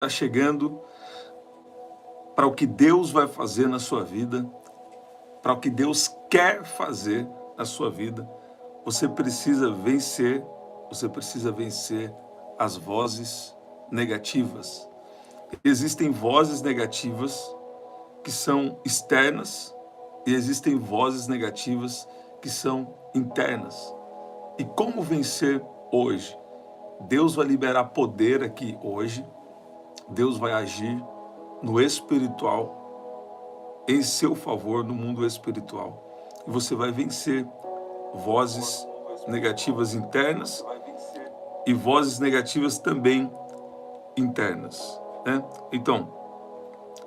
Está chegando para o que Deus vai fazer na sua vida, para o que Deus quer fazer na sua vida. Você precisa vencer as vozes negativas. Existem vozes negativas que são externas e existem vozes negativas que são internas. E como vencer hoje? Deus vai liberar poder aqui hoje. Deus vai agir no espiritual, em seu favor, no mundo espiritual. E você vai vencer vozes negativas internas e vozes negativas também internas, né? Então,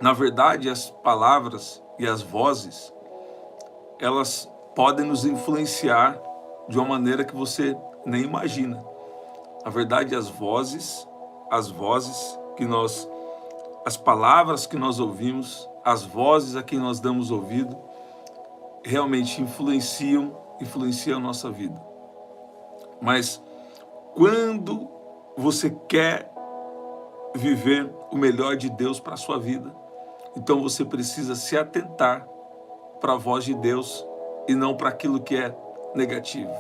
na verdade, as palavras e as vozes, elas podem nos influenciar de uma maneira que você nem imagina. Na verdade, as vozes que as palavras que nós ouvimos, as vozes a quem nós damos ouvido, realmente influenciam a nossa vida. Mas quando você quer viver o melhor de Deus para a sua vida, então você precisa se atentar para a voz de Deus e não para aquilo que é negativo.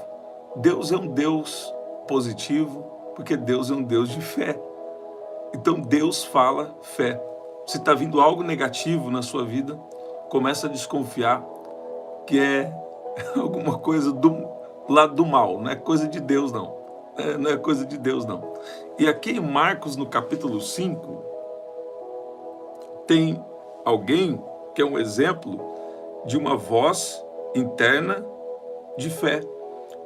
Deus é um Deus positivo, porque Deus é um Deus de fé. Então Deus fala fé. Se está vindo algo negativo na sua vida, começa a desconfiar que é alguma coisa do lado do mal, não é coisa de Deus não. Não é coisa de Deus não. E aqui em Marcos, no capítulo 5, tem alguém que é um exemplo de uma voz interna de fé.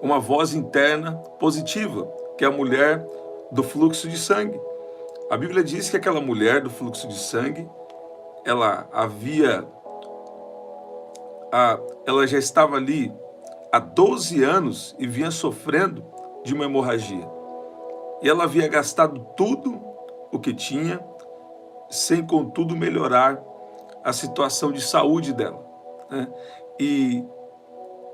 Uma voz interna positiva, que é a mulher do fluxo de sangue. A Bíblia diz que aquela mulher do fluxo de sangue, ela já estava ali há 12 anos e vinha sofrendo de uma hemorragia. E ela havia gastado tudo o que tinha, sem contudo melhorar a situação de saúde dela, né? E,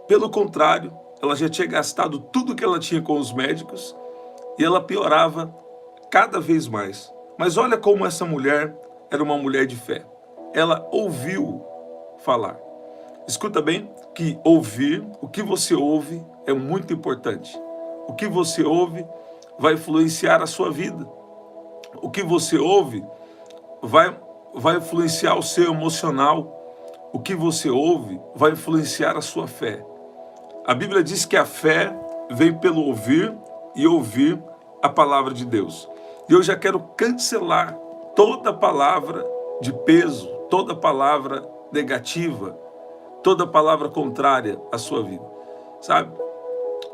pelo contrário, ela já tinha gastado tudo que ela tinha com os médicos e ela piorava cada vez mais. Mas olha como essa mulher era uma mulher de fé. Ela ouviu falar. Escuta bem que ouvir, o que você ouve é muito importante. O que você ouve vai influenciar a sua vida. O que você ouve vai influenciar o seu emocional. O que você ouve vai influenciar a sua fé. A Bíblia diz que a fé vem pelo ouvir e ouvir a palavra de Deus. E eu já quero cancelar toda palavra de peso, toda palavra negativa, toda palavra contrária à sua vida. Sabe?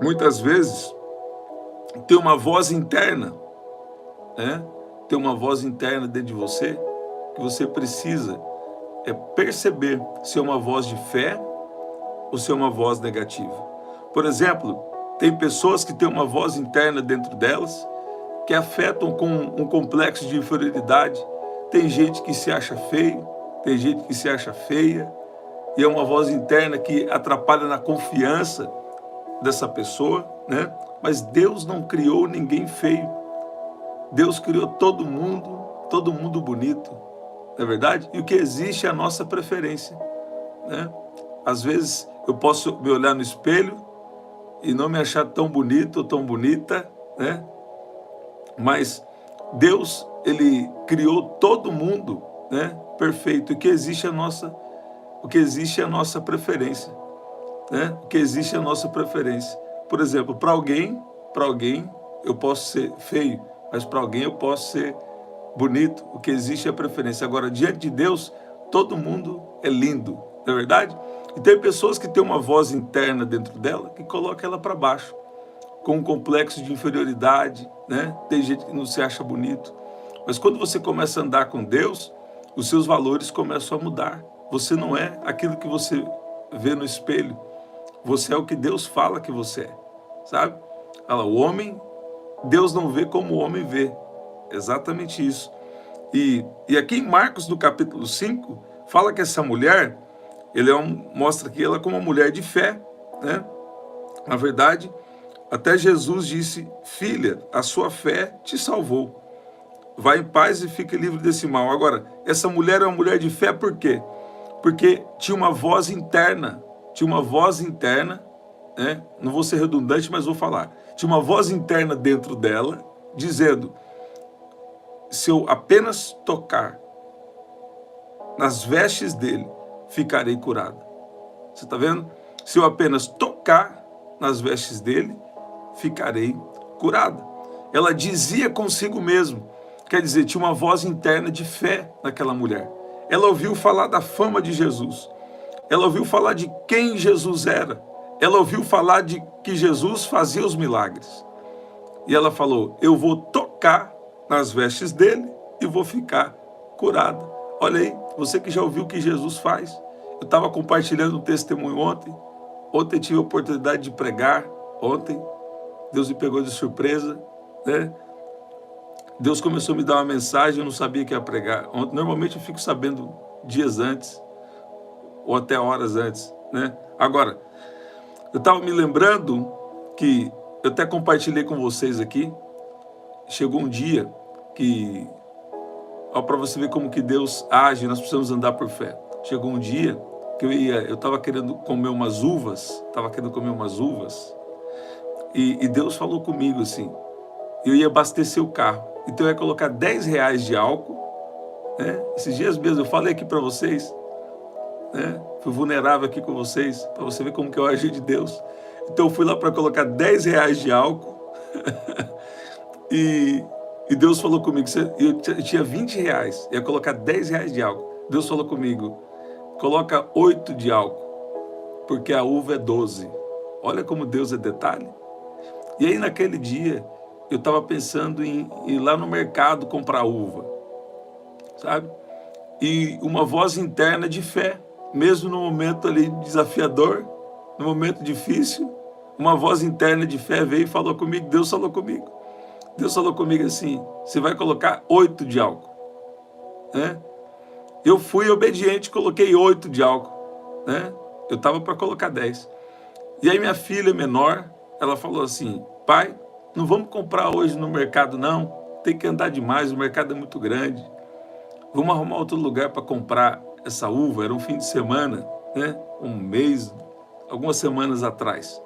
Muitas vezes tem uma voz interna, né? Tem uma voz interna dentro de você que você precisa perceber se é uma voz de fé ou se é uma voz negativa. Por exemplo, tem pessoas que têm uma voz interna dentro delas que afetam com um complexo de inferioridade. Tem gente que se acha feio, tem gente que se acha feia, e é uma voz interna que atrapalha na confiança dessa pessoa, né? Mas Deus não criou ninguém feio. Deus criou todo mundo bonito, não é verdade? E o que existe é a nossa preferência, né? Às vezes eu posso me olhar no espelho e não me achar tão bonito ou tão bonita, né? Mas Deus, Ele criou todo mundo, né, perfeito. O que existe é a nossa preferência, né? O que existe é a nossa preferência. Por exemplo, para alguém eu posso ser feio, mas para alguém eu posso ser bonito. O que existe é a preferência. Agora, diante de Deus, todo mundo é lindo, não é verdade? E tem pessoas que têm uma voz interna dentro dela que coloca ela para baixo, com um complexo de inferioridade, né? Tem gente que não se acha bonito. Mas quando você começa a andar com Deus, os seus valores começam a mudar. Você não é aquilo que você vê no espelho. Você é o que Deus fala que você é, sabe? Olha lá, o homem, Deus não vê como o homem vê. Exatamente isso. E aqui em Marcos, no capítulo 5, fala que essa mulher, mostra que ela é como uma mulher de fé, né? Na verdade, até Jesus disse: filha, a sua fé te salvou. vai em paz e fique livre desse mal. Agora, essa mulher é uma mulher de fé por quê? Porque tinha uma voz interna, né? Não vou ser redundante, mas vou falar. Tinha uma voz interna dentro dela, dizendo, se eu apenas tocar nas vestes dele, ficarei curada. Você está vendo? Se eu apenas tocar nas vestes dele, ficarei curada. Ela dizia consigo mesmo, quer dizer, tinha uma voz interna de fé naquela mulher. Ela ouviu falar da fama de Jesus. Ela ouviu falar de quem Jesus era. Ela ouviu falar de que Jesus fazia os milagres. E ela falou, eu vou tocar nas vestes dele e vou ficar curada. Olha aí, você que já ouviu o que Jesus faz. Eu estava compartilhando um testemunho ontem. Ontem tive a oportunidade de pregar. Ontem, Deus me pegou de surpresa, né? Deus começou a me dar uma mensagem, eu não sabia que ia pregar. Normalmente eu fico sabendo dias antes, ou até horas antes, né? Agora, eu estava me lembrando que eu até compartilhei com vocês aqui. Chegou um dia que, para você ver como que Deus age, nós precisamos andar por fé. Chegou um dia que eu estava querendo comer umas uvas, e Deus falou comigo assim, eu ia abastecer o carro, então eu ia colocar R$10 de álcool, né? Esses dias mesmo eu falei aqui para vocês, né? Fui vulnerável aqui com vocês, para você ver como que é o agir de Deus. Então eu fui lá para colocar R$10 de álcool, e Deus falou comigo, eu tinha R$20, ia colocar R$10 de álcool. Deus falou comigo, coloca 8 de álcool, porque a uva é 12. Olha como Deus é detalhe. E aí naquele dia, eu estava pensando em ir lá no mercado comprar uva, sabe? E uma voz interna de fé, mesmo no momento ali desafiador, no momento difícil, uma voz interna de fé veio e falou comigo, Deus falou comigo. Deus falou comigo assim, você vai colocar 8 de álcool, né? Eu fui obediente, coloquei 8 de álcool, né? Eu estava para colocar 10. E aí minha filha menor, ela falou assim, pai, não vamos comprar hoje no mercado não, tem que andar demais, o mercado é muito grande. Vamos arrumar outro lugar para comprar essa uva. Era um fim de semana, né? Um mês, algumas semanas atrás.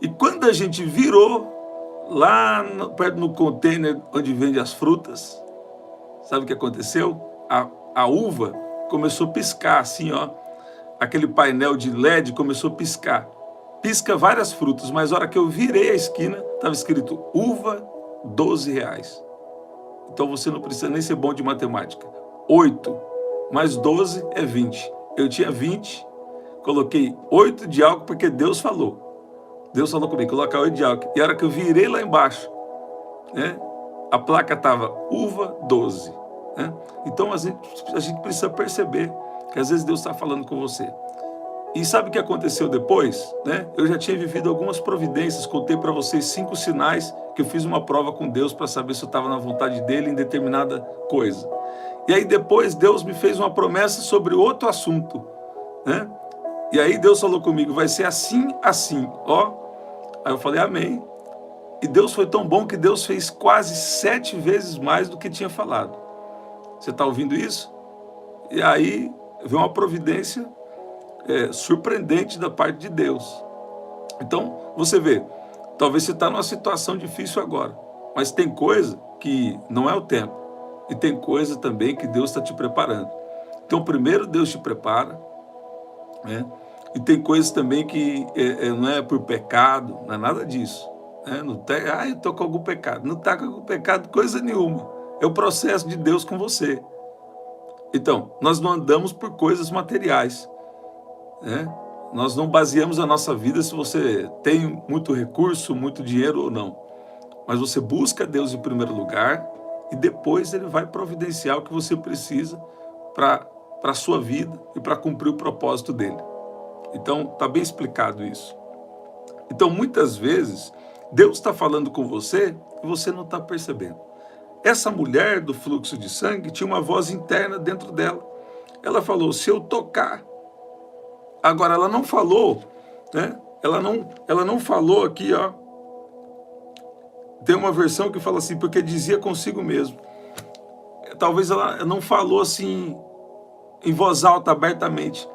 E quando a gente virou lá perto no container onde vende as frutas, sabe o que aconteceu? A uva começou a piscar assim, ó. Aquele painel de LED começou a piscar. Pisca várias frutas, mas na hora que eu virei a esquina, estava escrito uva R$12. Então você não precisa nem ser bom de matemática. 8 mais 12 é 20. Eu tinha 20, coloquei 8 de álcool porque Deus falou. Deus falou comigo, colocar 8 de álcool. E a hora que eu virei lá embaixo, né, a placa estava uva 12. Né? Então a gente precisa perceber que às vezes Deus está falando com você. E sabe o que aconteceu depois? Né? Eu já tinha vivido algumas providências, contei para vocês 5 sinais que eu fiz uma prova com Deus para saber se eu estava na vontade dele em determinada coisa. E aí depois Deus me fez uma promessa sobre outro assunto. Né? E aí Deus falou comigo, vai ser assim, assim. Ó. Aí eu falei, amém. E Deus foi tão bom que Deus fez quase 7 vezes mais do que tinha falado. Você está ouvindo isso? E aí veio uma providência surpreendente da parte de Deus. Então, você vê, talvez você está numa situação difícil agora, mas tem coisa que não é o tempo, e tem coisa também que Deus está te preparando. Então, primeiro Deus te prepara, né? E tem coisas também que não é por pecado, não é nada disso. Né? Não tem, eu estou com algum pecado. Não está com algum pecado, coisa nenhuma. É o processo de Deus com você. Então, nós não andamos por coisas materiais. Né? Nós não baseamos a nossa vida se você tem muito recurso, muito dinheiro ou não. Mas você busca Deus em primeiro lugar e depois Ele vai providenciar o que você precisa para a sua vida e para cumprir o propósito dEle. Então, está bem explicado isso. Então, muitas vezes, Deus está falando com você e você não está percebendo. Essa mulher do fluxo de sangue tinha uma voz interna dentro dela. Ela falou, se eu tocar... Agora, ela não falou, né? Ela não falou aqui, ó, Tem uma versão que fala assim, porque dizia consigo mesmo. Talvez ela não falou assim em voz alta, abertamente,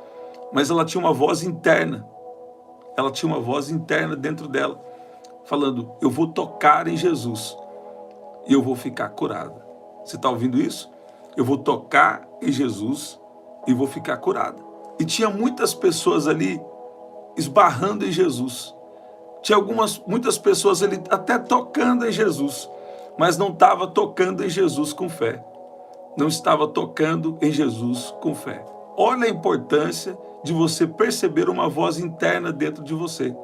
mas ela tinha uma voz interna. Ela tinha uma voz interna dentro dela, falando, eu vou tocar em Jesus e eu vou ficar curada. Você está ouvindo isso? Eu vou tocar em Jesus e vou ficar curada. E tinha muitas pessoas ali esbarrando em Jesus. Tinha muitas pessoas ali até tocando em Jesus, mas não estava tocando em Jesus com fé. Não estava tocando em Jesus com fé. Olha a importância de você perceber uma voz interna dentro de você.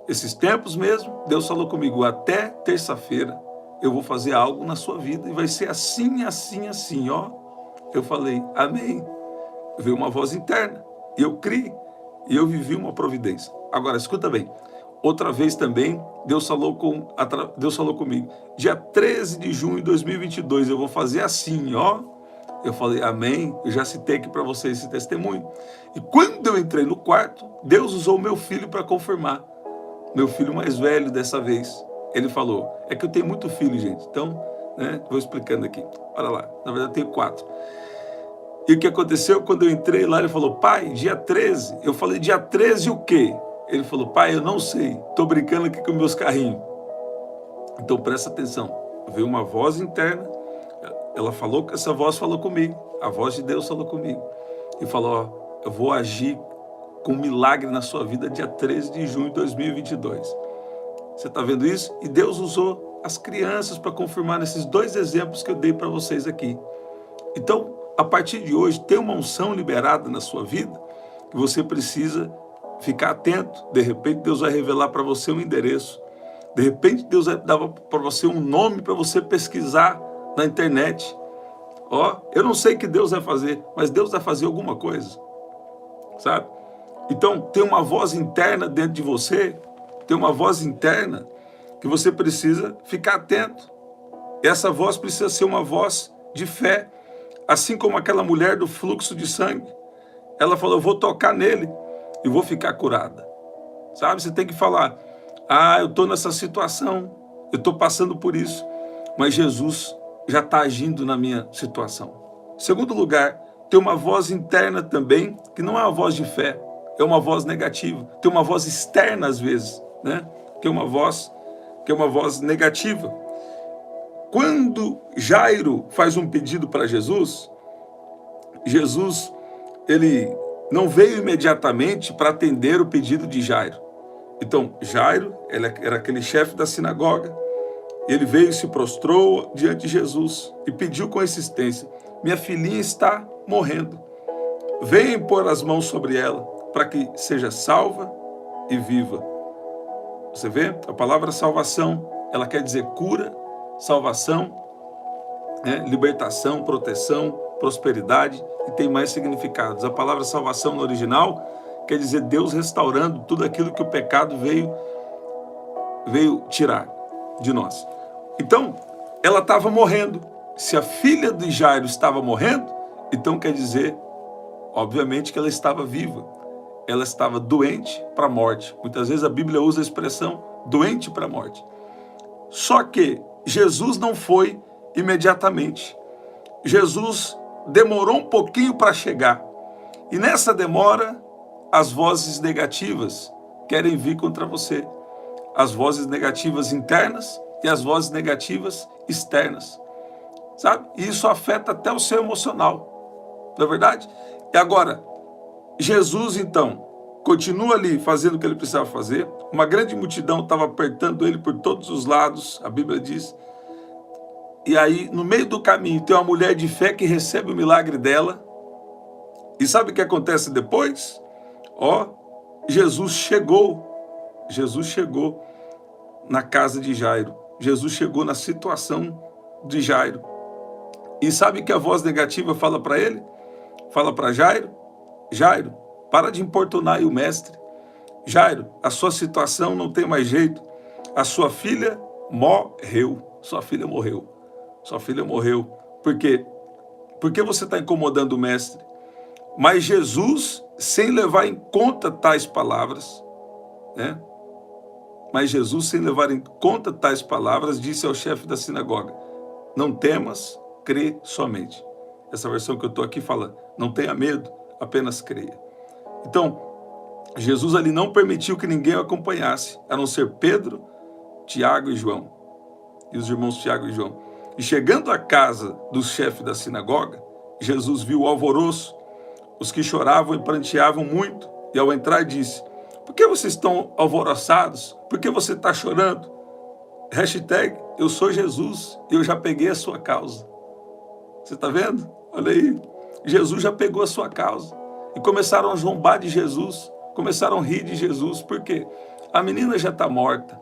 Esses tempos mesmo, Deus falou comigo, até terça-feira eu vou fazer algo na sua vida e vai ser assim, assim, assim, ó. Eu falei, amém. Veio uma voz interna, e eu criei, e eu vivi uma providência. Agora, escuta bem, outra vez também, Deus falou comigo, dia 13 de junho de 2022, eu vou fazer assim, ó. Eu falei, amém, eu já citei aqui para vocês esse testemunho. E quando eu entrei no quarto, Deus usou meu filho para confirmar. Meu filho mais velho dessa vez, ele falou, é que eu tenho muito filho, gente, então, né, vou explicando aqui. Olha lá, na verdade eu tenho 4. E o que aconteceu? Quando eu entrei lá, ele falou, pai, dia 13. Eu falei, dia 13 o quê? Ele falou, pai, eu não sei, estou brincando aqui com meus carrinhos. Então presta atenção, veio uma voz interna, ela falou, essa voz falou comigo, a voz de Deus falou comigo. E falou, ó, eu vou agir com um milagre na sua vida dia 13 de junho de 2022. Você está vendo isso? E Deus usou as crianças para confirmar nesses 2 exemplos que eu dei para vocês aqui. Então, a partir de hoje, tem uma unção liberada na sua vida que você precisa ficar atento. De repente, Deus vai revelar para você um endereço. De repente, Deus vai dar para você um nome para você pesquisar na internet. Ó, eu não sei o que Deus vai fazer, mas Deus vai fazer alguma coisa, sabe? Então, tem uma voz interna dentro de você, tem uma voz interna que você precisa ficar atento. Essa voz precisa ser uma voz de fé. Assim como aquela mulher do fluxo de sangue, ela falou, eu vou tocar nele e vou ficar curada. Sabe, você tem que falar, eu estou nessa situação, eu estou passando por isso, mas Jesus já está agindo na minha situação. Segundo lugar, tem uma voz interna também, que não é uma voz de fé, é uma voz negativa. Tem uma voz externa às vezes, né? Que é uma voz negativa. Quando Jairo faz um pedido para Jesus, ele não veio imediatamente para atender o pedido de Jairo. Então, Jairo, ele era aquele chefe da sinagoga, ele veio e se prostrou diante de Jesus e pediu com insistência, minha filhinha está morrendo, venha pôr as mãos sobre ela, para que seja salva e viva. Você vê? A palavra salvação, ela quer dizer cura, salvação, libertação, proteção, prosperidade, e tem mais significados. A palavra salvação no original quer dizer Deus restaurando tudo aquilo que o pecado veio tirar de nós. Então, ela estava morrendo. Se a filha de Jairo estava morrendo, então quer dizer, obviamente, que ela estava viva. Ela estava doente para a morte. Muitas vezes a Bíblia usa a expressão doente para a morte. Só que Jesus não foi imediatamente. Jesus demorou um pouquinho para chegar. E nessa demora, as vozes negativas querem vir contra você. As vozes negativas internas e as vozes negativas externas. Sabe? E isso afeta até o seu emocional. Não é verdade? E agora, Jesus, então, continua ali fazendo o que ele precisava fazer. Uma grande multidão estava apertando ele por todos os lados, a Bíblia diz. E aí, no meio do caminho, tem uma mulher de fé que recebe o milagre dela. E sabe o que acontece depois? Jesus chegou na casa de Jairo. Jesus chegou na situação de Jairo. E sabe o que a voz negativa fala para ele? Fala para Jairo, Jairo, para de importunar aí o mestre. Jairo, a sua situação não tem mais jeito. A sua filha morreu. Sua filha morreu. Sua filha morreu. Por quê? Porque você está incomodando o mestre. Mas Jesus, sem levar em conta tais palavras, né? Mas Jesus, sem levar em conta tais palavras, disse ao chefe da sinagoga: não temas, crê somente. Essa versão que eu estou aqui fala: não tenha medo, apenas creia. Então, Jesus ali não permitiu que ninguém o acompanhasse, a não ser Pedro, Tiago e João, e os irmãos Tiago e João. E chegando à casa do chefe da sinagoga, Jesus viu o alvoroço, os que choravam e pranteavam muito, e ao entrar disse: por que vocês estão alvoroçados? Por que você está chorando? Hashtag, eu sou Jesus e eu já peguei a sua causa. Você está vendo? Olha aí. Jesus já pegou a sua causa. E começaram a zombar de Jesus, começaram a rir de Jesus. Por quê? A menina já está morta.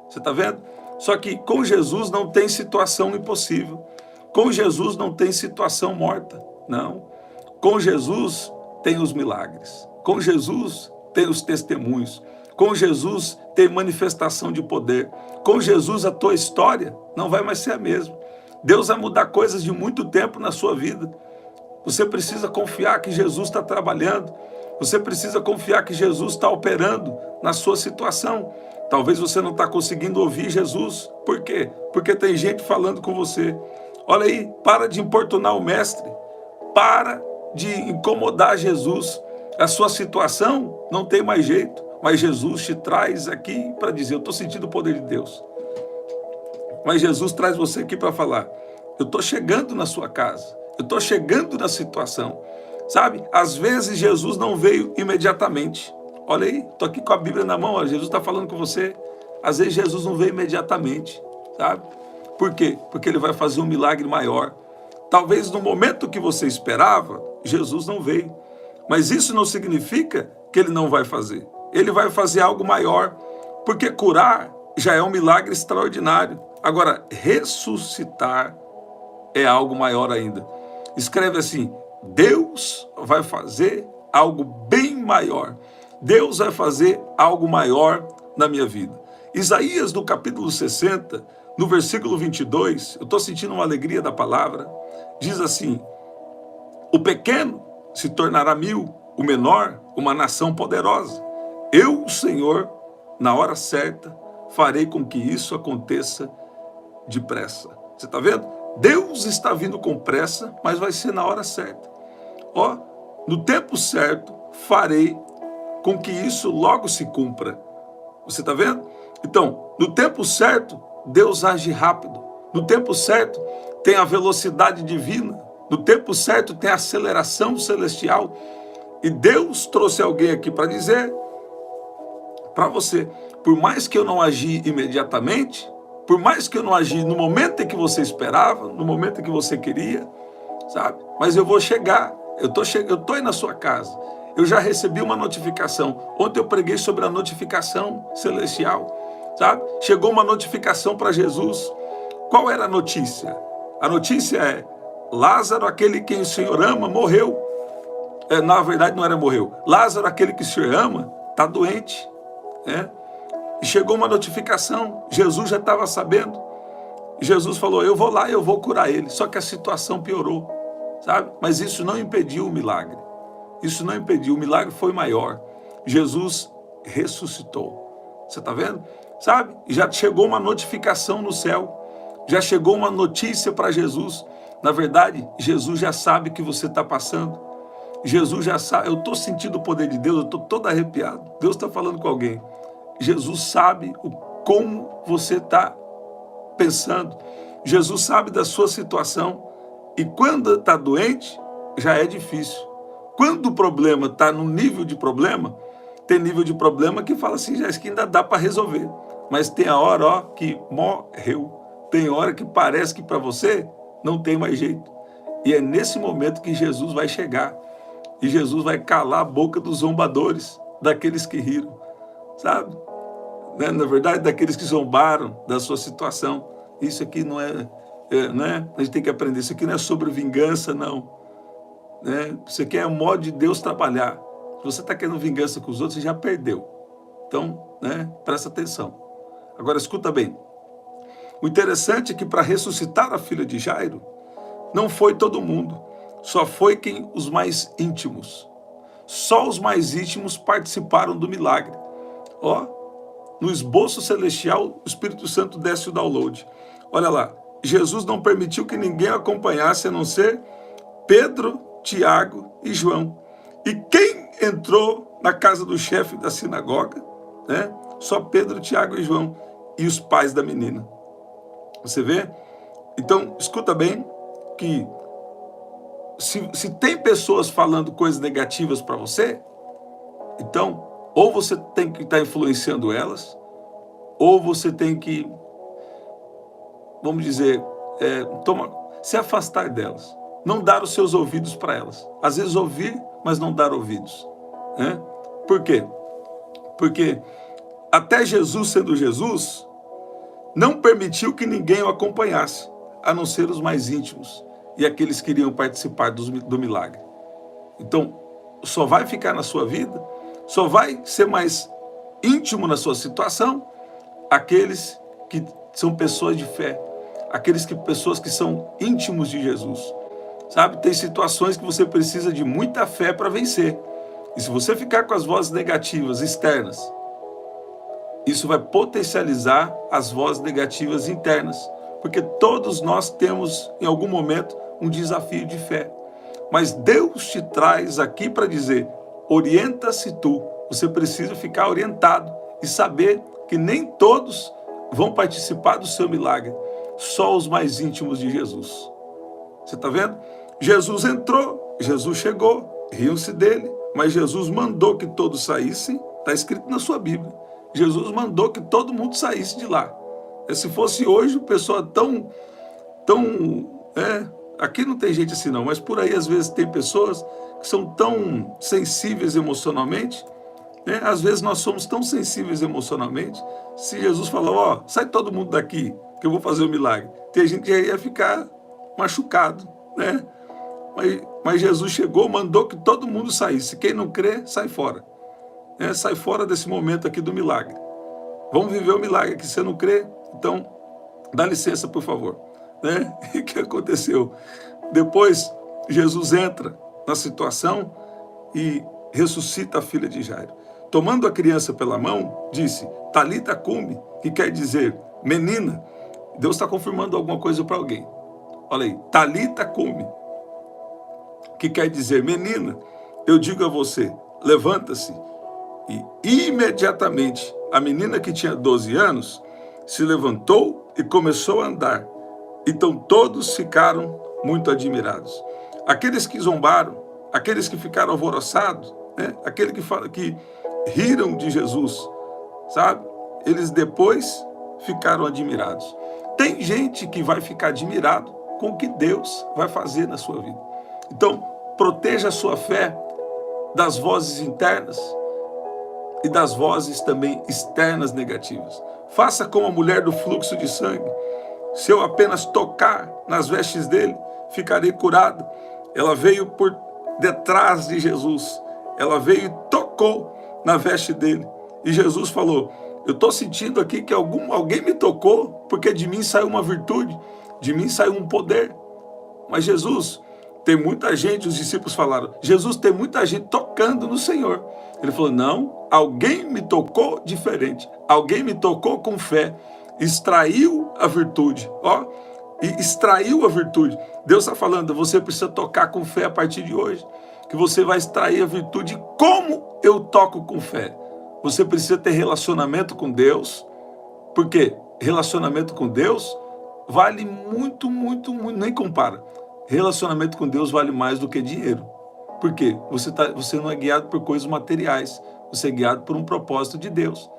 Você está vendo? Só que com Jesus não tem situação impossível. Com Jesus não tem situação morta. Não. Com Jesus tem os milagres. Com Jesus tem os testemunhos. Com Jesus tem manifestação de poder. Com Jesus a tua história não vai mais ser a mesma. Deus vai mudar coisas de muito tempo na sua vida. Você precisa confiar que Jesus está trabalhando. Você precisa confiar que Jesus está operando na sua situação. Talvez você não está conseguindo ouvir Jesus. Por quê? Porque tem gente falando com você. Olha aí, para de importunar o mestre. Para de incomodar Jesus. A sua situação não tem mais jeito. Mas Jesus te traz aqui para dizer: eu estou sentindo o poder de Deus. Mas Jesus traz você aqui para falar: eu estou chegando na sua casa. Eu estou chegando na situação. Sabe? Às vezes Jesus não veio imediatamente. Olha aí, estou aqui com a Bíblia na mão. Olha, Jesus está falando com você. Às vezes Jesus não veio imediatamente. Sabe? Por quê? Porque ele vai fazer um milagre maior. Talvez no momento que você esperava, Jesus não veio. Mas isso não significa que ele não vai fazer. Ele vai fazer algo maior. Porque curar já é um milagre extraordinário. Agora, ressuscitar é algo maior ainda. Escreve assim: Deus vai fazer algo bem maior. Deus vai fazer algo maior na minha vida. Isaías, no capítulo 60, no versículo 22, eu estou sentindo uma alegria da palavra, diz assim: o pequeno se tornará mil, o menor uma nação poderosa. Eu, o Senhor, na hora certa, farei com que isso aconteça depressa. Você está vendo? Deus está vindo com pressa, mas vai ser na hora certa. Ó, no tempo certo, farei com que isso logo se cumpra. Você está vendo? Então, no tempo certo, Deus age rápido. No tempo certo, tem a velocidade divina. No tempo certo, tem a aceleração celestial. E Deus trouxe alguém aqui para dizer para você: por mais que eu não agi imediatamente, por mais que eu não agi no momento em que você esperava, no momento em que você queria, sabe? Mas eu vou chegar. Eu tô aí na sua casa. Eu já recebi uma notificação. Ontem eu preguei sobre a notificação celestial, sabe? Chegou uma notificação para Jesus. Qual era a notícia? A notícia é: Lázaro, aquele quem o Senhor ama, morreu. Na verdade, não era morreu. Lázaro, aquele que o Senhor ama, está doente. E chegou uma notificação. Jesus já estava sabendo. Jesus falou: eu vou lá e eu vou curar ele. Só que a situação piorou, sabe? Mas isso não impediu o milagre. Isso não impediu. O milagre foi maior. Jesus ressuscitou. Você está vendo? Sabe? Já chegou uma notificação no céu. Já chegou uma notícia para Jesus. Na verdade, Jesus já sabe o que você está passando. Jesus já sabe. Eu estou sentindo o poder de Deus. Eu estou todo arrepiado. Deus está falando com alguém. Jesus sabe como você está pensando. Jesus sabe da sua situação. E quando está doente, já é difícil. Quando o problema está no nível de problema, tem nível de problema que fala assim: já isso que ainda dá para resolver. Mas tem a hora que morreu. Tem hora que parece que para você não tem mais jeito. E é nesse momento que Jesus vai chegar. E Jesus vai calar a boca dos zombadores, daqueles que riram. Sabe? Na verdade, daqueles que zombaram da sua situação. Isso aqui não é, a gente tem que aprender. Isso aqui não é sobre vingança, não. Isso aqui é o modo de Deus trabalhar. Se você está querendo vingança com os outros, você já perdeu. Então, presta atenção. Agora, escuta bem. O interessante é que para ressuscitar a filha de Jairo, não foi todo mundo. Só foi os mais íntimos. Só os mais íntimos participaram do milagre. no esboço celestial, o Espírito Santo desce o download. Olha lá, Jesus não permitiu que ninguém acompanhasse, a não ser Pedro, Tiago e João. E quem entrou na casa do chefe da sinagoga, né? Só Pedro, Tiago e João e os pais da menina. Você vê? Então, escuta bem que se tem pessoas falando coisas negativas para você, então, ou você tem que estar influenciando elas, ou você tem que, vamos dizer, se afastar delas. Não dar os seus ouvidos para elas. Às vezes ouvir, mas não dar ouvidos. Né? Por quê? Porque até Jesus, sendo Jesus, não permitiu que ninguém o acompanhasse, a não ser os mais íntimos e aqueles que iriam participar do milagre. Então, só vai ficar na sua vida, só vai ser mais íntimo na sua situação aqueles que são pessoas de fé, pessoas que são íntimos de Jesus. Sabe, tem situações que você precisa de muita fé para vencer. E se você ficar com as vozes negativas externas, isso vai potencializar as vozes negativas internas. Porque todos nós temos, em algum momento, um desafio de fé. Mas Deus te traz aqui para dizer, orienta-se tu. Você precisa ficar orientado e saber que nem todos vão participar do seu milagre. Só os mais íntimos de Jesus. Você está vendo? Jesus entrou, Jesus chegou, riam-se dele, mas Jesus mandou que todos saíssem, está escrito na sua Bíblia. Jesus mandou que todo mundo saísse de lá. Se fosse hoje, o pessoal aqui não tem gente assim não, mas por aí às vezes tem pessoas que são tão sensíveis emocionalmente, né? Às vezes nós somos tão sensíveis emocionalmente, se Jesus falou, ó, sai todo mundo daqui, que eu vou fazer o milagre, tem gente que já ia ficar machucado, né? Mas Jesus chegou, mandou que todo mundo saísse. Quem não crê, sai fora. Né? Sai fora desse momento aqui do milagre. Vamos viver o milagre aqui. Você não crê? Então, dá licença, por favor. Né? E o que aconteceu? Depois, Jesus entra na situação e ressuscita a filha de Jairo. Tomando a criança pela mão, disse, Talita cumi, que quer dizer, menina. Deus está confirmando alguma coisa para alguém. Olha aí, Talita cumi, que quer dizer, menina, eu digo a você, levanta-se. E imediatamente a menina que tinha 12 anos se levantou e começou a andar. Então todos ficaram muito admirados. Aqueles que zombaram, aqueles que ficaram alvoroçados, né? Aqueles que riram de Jesus, sabe? Eles depois ficaram admirados. Tem gente que vai ficar admirado com o que Deus vai fazer na sua vida. Então, proteja a sua fé das vozes internas e das vozes também externas negativas. Faça como a mulher do fluxo de sangue. Se eu apenas tocar nas vestes dele, ficarei curado. Ela veio por detrás de Jesus. Ela veio e tocou na veste dele. E Jesus falou, eu estou sentindo aqui que alguém me tocou, porque de mim saiu uma virtude, de mim saiu um poder. Mas Jesus, tem muita gente, os discípulos falaram, Jesus, tem muita gente tocando no Senhor. Ele falou, não, alguém me tocou diferente, alguém me tocou com fé, extraiu a virtude, e extraiu a virtude. Deus está falando, você precisa tocar com fé a partir de hoje, que você vai extrair a virtude. Como eu toco com fé? Você precisa ter relacionamento com Deus, porque relacionamento com Deus vale muito, muito, muito, nem compara. Relacionamento com Deus vale mais do que dinheiro. Por quê? Você não é guiado por coisas materiais, você é guiado por um propósito de Deus.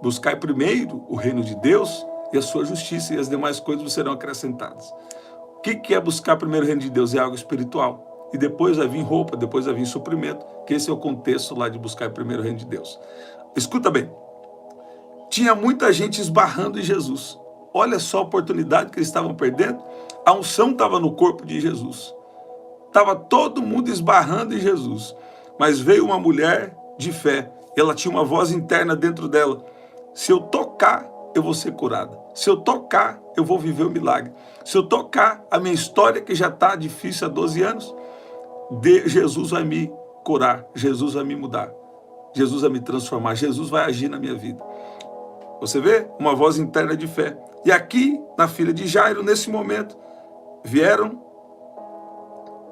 Buscai primeiro o reino de Deus e a sua justiça, e as demais coisas serão acrescentadas. O que é buscar primeiro o reino de Deus? É algo espiritual. E depois vai vir roupa, depois vai vir suprimento, que esse é o contexto lá de buscar primeiro o reino de Deus. Escuta bem, tinha muita gente esbarrando em Jesus. Olha só a oportunidade que eles estavam perdendo. A unção estava no corpo de Jesus. Estava todo mundo esbarrando em Jesus. Mas veio uma mulher de fé. Ela tinha uma voz interna dentro dela. Se eu tocar, eu vou ser curada. Se eu tocar, eu vou viver o milagre. Se eu tocar, a minha história, que já está difícil há 12 anos, Jesus vai me curar. Jesus vai me mudar. Jesus vai me transformar. Jesus vai agir na minha vida. Você vê? Uma voz interna de fé. E aqui, na filha de Jairo, nesse momento, vieram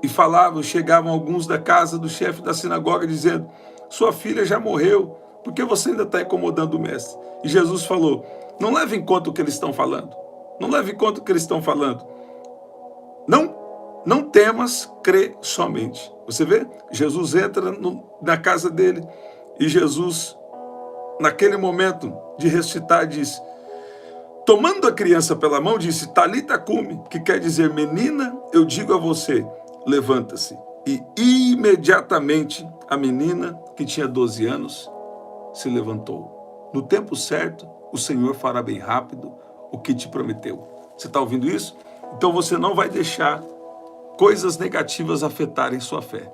e falavam, chegavam alguns da casa do chefe da sinagoga, dizendo: sua filha já morreu, por que você ainda está incomodando o mestre? E Jesus falou: não leve em conta o que eles estão falando. Não leve em conta o que eles estão falando. Não temas, crê somente. Você vê? Jesus entra na casa dele e Jesus, naquele momento de ressuscitar, diz: tomando a criança pela mão, disse: Talita cumi, que quer dizer: menina, eu digo a você, levanta-se. E imediatamente a menina, que tinha 12 anos, se levantou. No tempo certo, o Senhor fará bem rápido o que te prometeu. Você está ouvindo isso? Então você não vai deixar coisas negativas afetarem sua fé.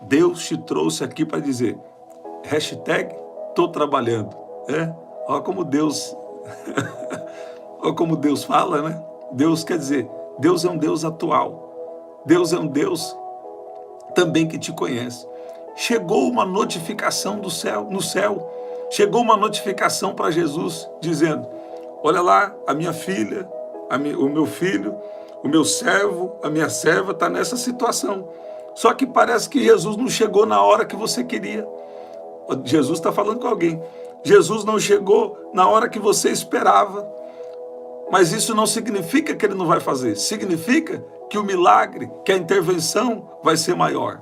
Deus te trouxe aqui para dizer: hashtag tô trabalhando. Olha como Deus olha como Deus fala, né? Deus quer dizer, Deus é um Deus atual. Deus é um Deus também que te conhece. Chegou uma notificação do céu, no céu. Chegou uma notificação para Jesus dizendo: olha lá, a minha filha, o meu filho, o meu servo, a minha serva está nessa situação. Só que parece que Jesus não chegou na hora que você queria. Jesus está falando com alguém. Jesus não chegou na hora que você esperava. Mas isso não significa que ele não vai fazer. Significa que o milagre, que a intervenção vai ser maior.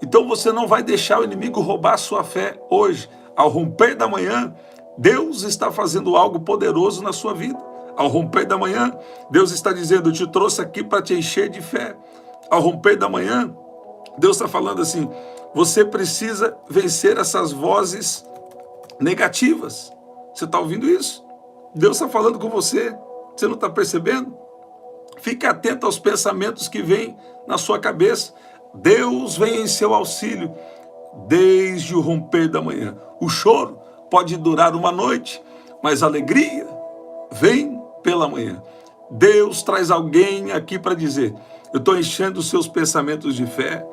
Então você não vai deixar o inimigo roubar a sua fé hoje. Ao romper da manhã, Deus está fazendo algo poderoso na sua vida. Ao romper da manhã, Deus está dizendo: eu te trouxe aqui para te encher de fé. Ao romper da manhã, Deus está falando assim: você precisa vencer essas vozes negativas. Você está ouvindo isso? Deus está falando com você. Você não está percebendo? Fique atento aos pensamentos que vêm na sua cabeça. Deus vem em seu auxílio desde o romper da manhã. O choro pode durar uma noite, mas a alegria vem pela manhã. Deus traz alguém aqui para dizer: eu estou enchendo os seus pensamentos de fé,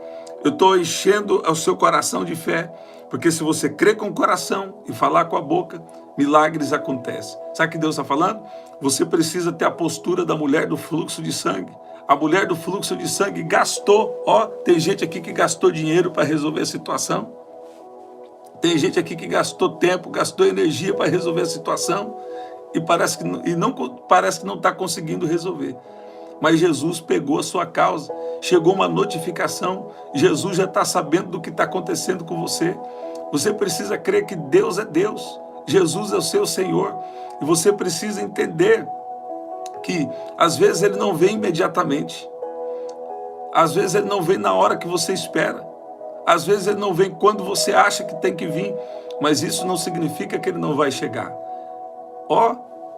eu estou enchendo o seu coração de fé, porque se você crer com o coração e falar com a boca, milagres acontecem. Sabe o que Deus está falando? Você precisa ter a postura da mulher do fluxo de sangue. A mulher do fluxo de sangue gastou, tem gente aqui que gastou dinheiro para resolver a situação. Tem gente aqui que gastou tempo, gastou energia para resolver a situação e parece que não está conseguindo resolver. Mas Jesus pegou a sua causa, chegou uma notificação, Jesus já está sabendo do que está acontecendo com você. Você precisa crer que Deus é Deus, Jesus é o seu Senhor, e você precisa entender que às vezes ele não vem imediatamente, às vezes ele não vem na hora que você espera, às vezes ele não vem quando você acha que tem que vir, mas isso não significa que ele não vai chegar.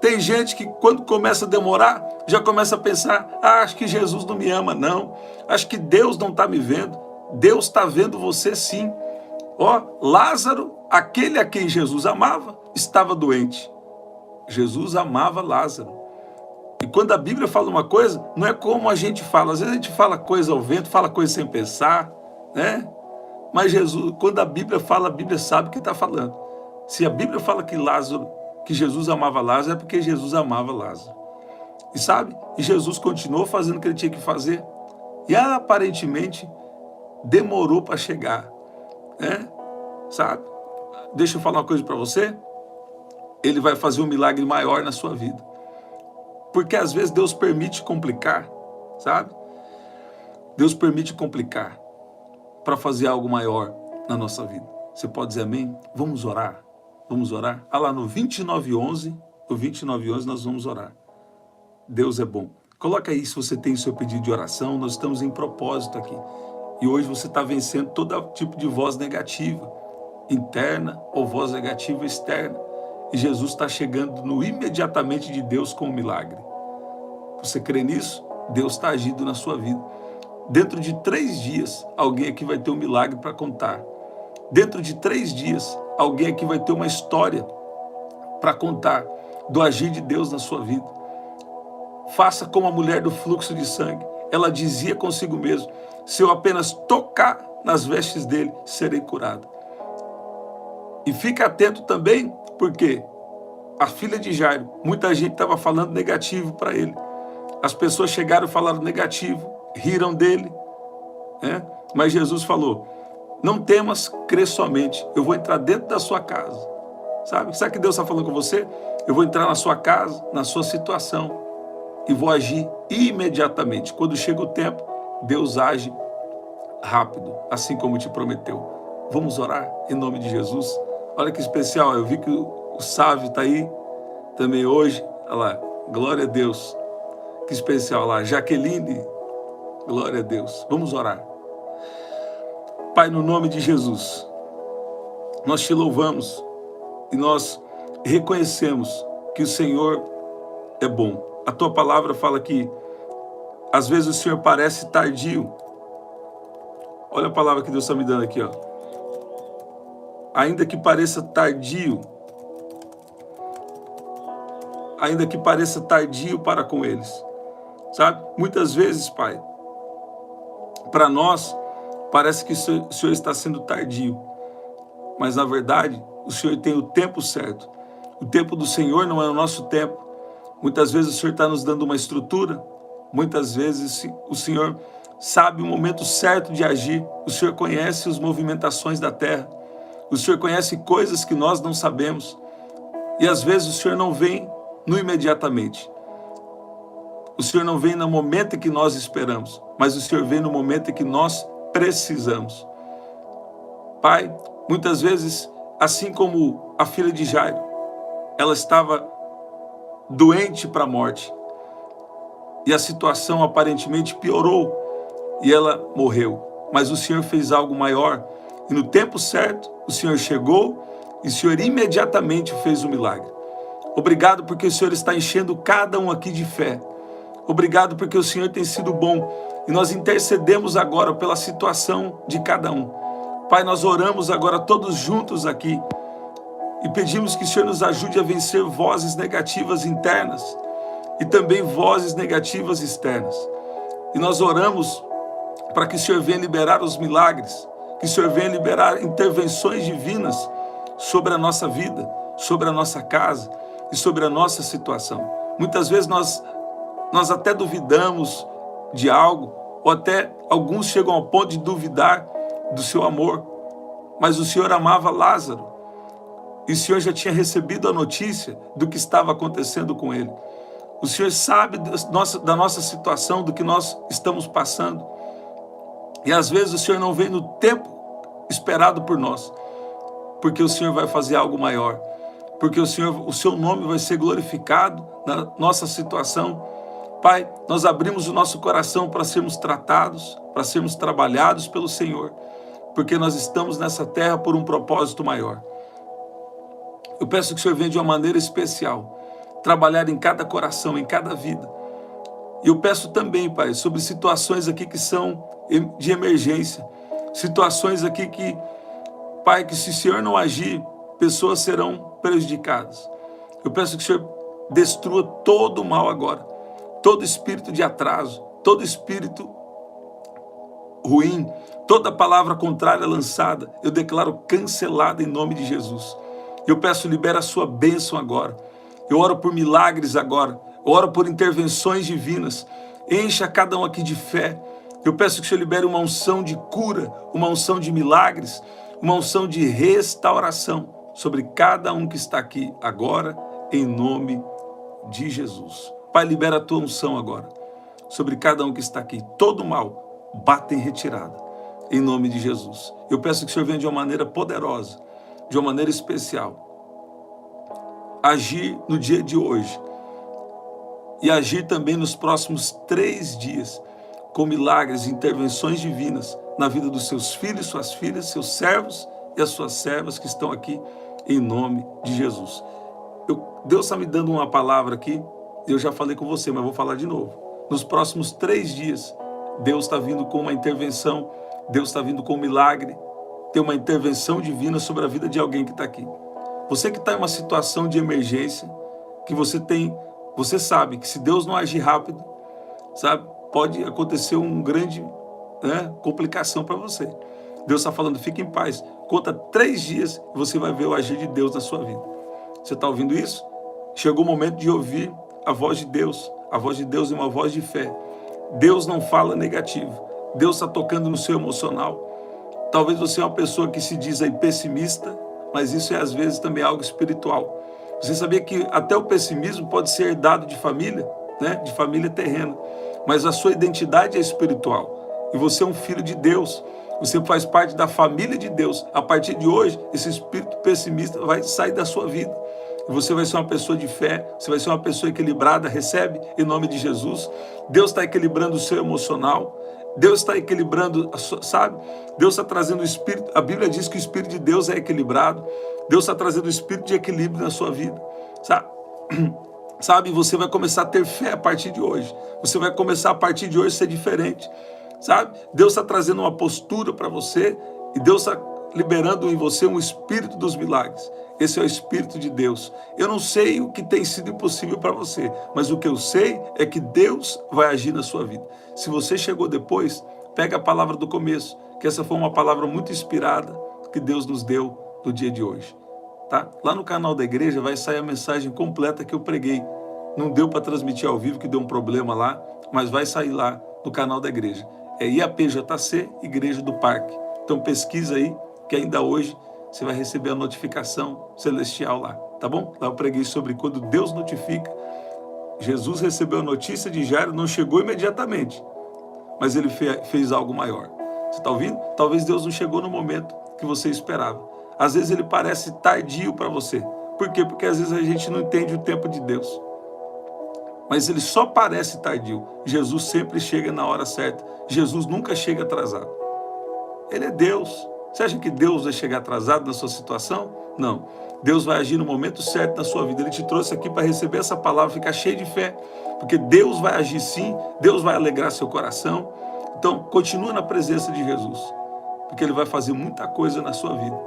Tem gente que quando começa a demorar, já começa a pensar: acho que Jesus não me ama, não. Acho que Deus não está me vendo. Deus está vendo você sim. Lázaro, aquele a quem Jesus amava, estava doente. Jesus amava Lázaro. E quando a Bíblia fala uma coisa, não é como a gente fala. Às vezes a gente fala coisa ao vento, fala coisa sem pensar, né? Mas Jesus, quando a Bíblia fala, a Bíblia sabe o que está falando. Se a Bíblia fala que Jesus amava Lázaro, é porque Jesus amava Lázaro. E sabe? E Jesus continuou fazendo o que ele tinha que fazer. E aparentemente demorou para chegar. Sabe? Deixa eu falar uma coisa para você. Ele vai fazer um milagre maior na sua vida. Porque às vezes Deus permite complicar, sabe? Deus permite complicar para fazer algo maior na nossa vida. Você pode dizer amém? Vamos orar. Vamos orar? Lá no 2911, nós vamos orar. Deus é bom. Coloca aí se você tem o seu pedido de oração, nós estamos em propósito aqui. E hoje você está vencendo todo tipo de voz negativa, interna ou voz negativa externa. E Jesus está chegando no imediatamente de Deus com o milagre. Você crê nisso? Deus está agindo na sua vida. Dentro de 3 dias, alguém aqui vai ter um milagre para contar. Dentro de 3 dias, alguém aqui vai ter uma história para contar do agir de Deus na sua vida. Faça como a mulher do fluxo de sangue. Ela dizia consigo mesma: se eu apenas tocar nas vestes dele, serei curado. E fique atento também, porque a filha de Jairo, muita gente estava falando negativo para ele. As pessoas chegaram e falaram negativo, riram dele, né? Mas Jesus falou: não temas, crê somente. Eu vou entrar dentro da sua casa. Sabe o que Deus está falando com você? Eu vou entrar na sua casa, na sua situação, e vou agir imediatamente. Quando chega o tempo, Deus age rápido, assim como te prometeu. Vamos orar em nome de Jesus? Olha que especial, eu vi que o Sávio está aí também hoje. Olha lá, glória a Deus. Que especial lá, Jaqueline, glória a Deus. Vamos orar. Pai, no nome de Jesus, nós te louvamos e nós reconhecemos que o Senhor é bom. A tua palavra fala que às vezes o Senhor parece tardio. Olha a palavra que Deus está me dando aqui, ó. Ainda que pareça tardio, ainda que pareça tardio para com eles. Sabe? Muitas vezes, Pai, para nós, parece que o Senhor está sendo tardio. Mas, na verdade, o Senhor tem o tempo certo. O tempo do Senhor não é o nosso tempo. Muitas vezes o Senhor está nos dando uma estrutura. Muitas vezes o Senhor sabe o momento certo de agir. O Senhor conhece as movimentações da terra. O Senhor conhece coisas que nós não sabemos. E às vezes o Senhor não vem no imediatamente. O Senhor não vem no momento em que nós esperamos, mas o Senhor vem no momento em que nós precisamos. Pai, muitas vezes, assim como a filha de Jairo, ela estava doente para a morte. E a situação aparentemente piorou e ela morreu. Mas o Senhor fez algo maior. E no tempo certo, o Senhor chegou e o Senhor imediatamente fez o milagre. Obrigado porque o Senhor está enchendo cada um aqui de fé. Obrigado porque o Senhor tem sido bom. E nós intercedemos agora pela situação de cada um. Pai, nós oramos agora todos juntos aqui e pedimos que o Senhor nos ajude a vencer vozes negativas internas e também vozes negativas externas. E nós oramos para que o Senhor venha liberar os milagres, que o Senhor venha liberar intervenções divinas sobre a nossa vida, sobre a nossa casa e sobre a nossa situação. Muitas vezes nós até duvidamos de algo, ou até alguns chegam ao ponto de duvidar do seu amor. Mas o Senhor amava Lázaro, e o Senhor já tinha recebido a notícia do que estava acontecendo com ele. O Senhor sabe da nossa situação, do que nós estamos passando. E às vezes o Senhor não vem no tempo esperado por nós, porque o Senhor vai fazer algo maior, porque o seu nome vai ser glorificado na nossa situação. Pai, nós abrimos o nosso coração para sermos tratados, para sermos trabalhados pelo Senhor, porque nós estamos nessa terra por um propósito maior. Eu peço que o Senhor venha de uma maneira especial, trabalhar em cada coração, em cada vida. E eu peço também, Pai, sobre situações aqui que são de emergência, situações aqui que, Pai, que se o Senhor não agir, pessoas serão prejudicadas. Eu peço que o Senhor destrua todo o mal agora, todo espírito de atraso, todo espírito ruim, toda palavra contrária lançada, eu declaro cancelada em nome de Jesus. Eu peço, libera a sua bênção agora. Eu oro por milagres agora. Eu oro por intervenções divinas. Encha cada um aqui de fé. Eu peço que o Senhor libere uma unção de cura, uma unção de milagres, uma unção de restauração sobre cada um que está aqui agora, em nome de Jesus. Pai, libera a tua unção agora sobre cada um que está aqui. Todo mal, bata em retirada, em nome de Jesus. Eu peço que o Senhor venha de uma maneira poderosa, de uma maneira especial, agir no dia de hoje e agir também nos próximos 3 dias, com milagres e intervenções divinas na vida dos seus filhos, suas filhas, seus servos e as suas servas que estão aqui, em nome de Jesus. Deus está me dando uma palavra aqui, eu já falei com você, mas vou falar de novo. Nos próximos 3 dias, Deus está vindo com uma intervenção, Deus está vindo com um milagre, tem uma intervenção divina sobre a vida de alguém que está aqui. Você que está em uma situação de emergência, que você sabe que se Deus não agir rápido, sabe, pode acontecer um grande, complicação para você. Deus está falando, fique em paz. Conta 3 dias e você vai ver o agir de Deus na sua vida. Você está ouvindo isso? Chegou o momento de ouvir a voz de Deus. A voz de Deus é uma voz de fé. Deus não fala negativo. Deus está tocando no seu emocional. Talvez você é uma pessoa que se diz aí pessimista, mas isso é às vezes também algo espiritual. Você sabia que até o pessimismo pode ser herdado de família, né? De família terrena, mas a sua identidade é espiritual e você é um filho de Deus. Você faz parte da família de Deus. A partir de hoje, esse espírito pessimista vai sair da sua vida. E você vai ser uma pessoa de fé, você vai ser uma pessoa equilibrada, recebe em nome de Jesus. Deus está equilibrando o seu emocional. Deus está equilibrando, sabe? Deus está trazendo o espírito, a Bíblia diz que o espírito de Deus é equilibrado. Deus está trazendo o espírito de equilíbrio na sua vida, sabe? Sabe, você vai começar a ter fé a partir de hoje. Você vai começar a partir de hoje a ser diferente, sabe? Deus está trazendo uma postura para você e Deus está liberando em você um espírito dos milagres. Esse é o Espírito de Deus. Eu não sei o que tem sido impossível para você, mas o que eu sei é que Deus vai agir na sua vida. Se você chegou depois, pega a palavra do começo, que essa foi uma palavra muito inspirada que Deus nos deu no dia de hoje. Tá? Lá no canal da igreja vai sair a mensagem completa que eu preguei. Não deu para transmitir ao vivo, que deu um problema lá, mas vai sair lá no canal da igreja. É IAPJC, Igreja do Parque. Então pesquisa aí, que ainda hoje você vai receber a notificação celestial lá, tá bom? Lá eu preguei sobre quando Deus notifica. Jesus recebeu a notícia de Jairo, não chegou imediatamente, mas ele fez algo maior. Você está ouvindo? Talvez Deus não chegou no momento que você esperava. Às vezes ele parece tardio para você. Por quê? Porque às vezes a gente não entende o tempo de Deus. Mas ele só parece tardio. Jesus sempre chega na hora certa. Jesus nunca chega atrasado. Ele é Deus. Você acha que Deus vai chegar atrasado na sua situação? Não. Deus vai agir no momento certo na sua vida. Ele te trouxe aqui para receber essa palavra, ficar cheio de fé. Porque Deus vai agir sim, Deus vai alegrar seu coração. Então, continua na presença de Jesus. Porque Ele vai fazer muita coisa na sua vida.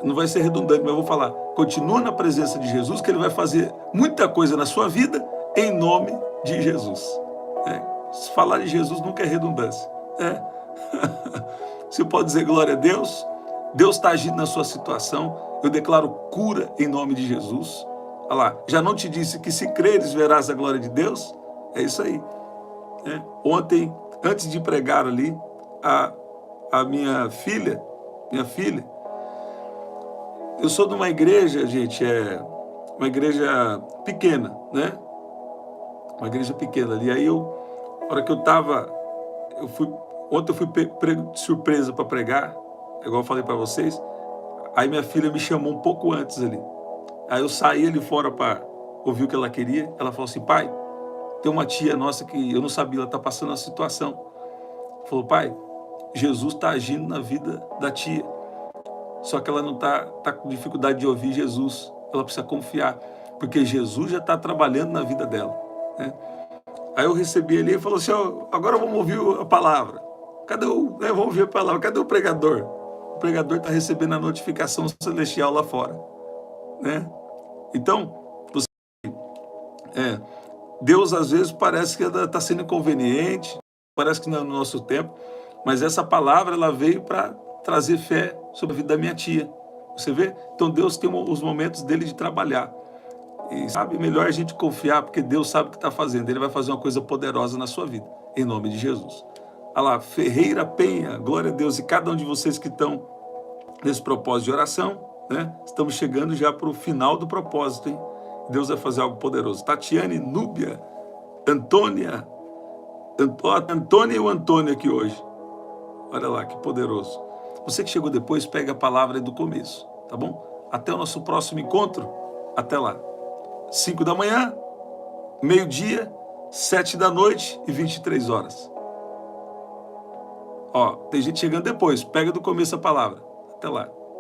Não vai ser redundante, mas eu vou falar. Continua na presença de Jesus, que Ele vai fazer muita coisa na sua vida, em nome de Jesus. Falar de Jesus nunca é redundância. Você pode dizer glória a Deus. Deus está agindo na sua situação. Eu declaro cura em nome de Jesus. Olha lá, já não te disse que se creres verás a glória de Deus? É isso aí. Ontem, antes de pregar ali, a minha filha, eu sou de uma igreja, gente, uma igreja pequena, né? Uma igreja pequena ali. Aí na hora que ontem eu fui pego de surpresa para pregar, igual eu falei para vocês. Aí minha filha me chamou um pouco antes ali. Aí eu saí ali fora para ouvir o que ela queria. Ela falou assim: pai, tem uma tia nossa que eu não sabia, ela está passando uma situação. Falou: pai, Jesus está agindo na vida da tia. Só que ela não tá com dificuldade de ouvir Jesus. Ela precisa confiar, porque Jesus já está trabalhando na vida dela, né? Aí eu recebi ali e falou assim: agora vamos ouvir a palavra. Cadê vamos ouvir a palavra. Cadê o pregador? O pregador está recebendo a notificação celestial lá fora, né? Então, Deus às vezes parece que está sendo inconveniente, parece que não é no nosso tempo, mas essa palavra ela veio para trazer fé sobre a vida da minha tia. Você vê? Então Deus tem os momentos dele de trabalhar. E sabe, melhor a gente confiar, porque Deus sabe o que está fazendo. Ele vai fazer uma coisa poderosa na sua vida, em nome de Jesus. Olha lá, Ferreira Penha, glória a Deus. E cada um de vocês que estão nesse propósito de oração, né? Estamos chegando já para o final do propósito, hein? Deus vai fazer algo poderoso. Tatiane, Núbia, Antônia e o Antônio aqui hoje. Olha lá, que poderoso. Você que chegou depois, pega a palavra aí do começo, tá bom? Até o nosso próximo encontro. Até lá. 5 da manhã, meio-dia, 7 da noite e 23 horas. Ó, tem gente chegando depois. Pega do começo a palavra. Até lá.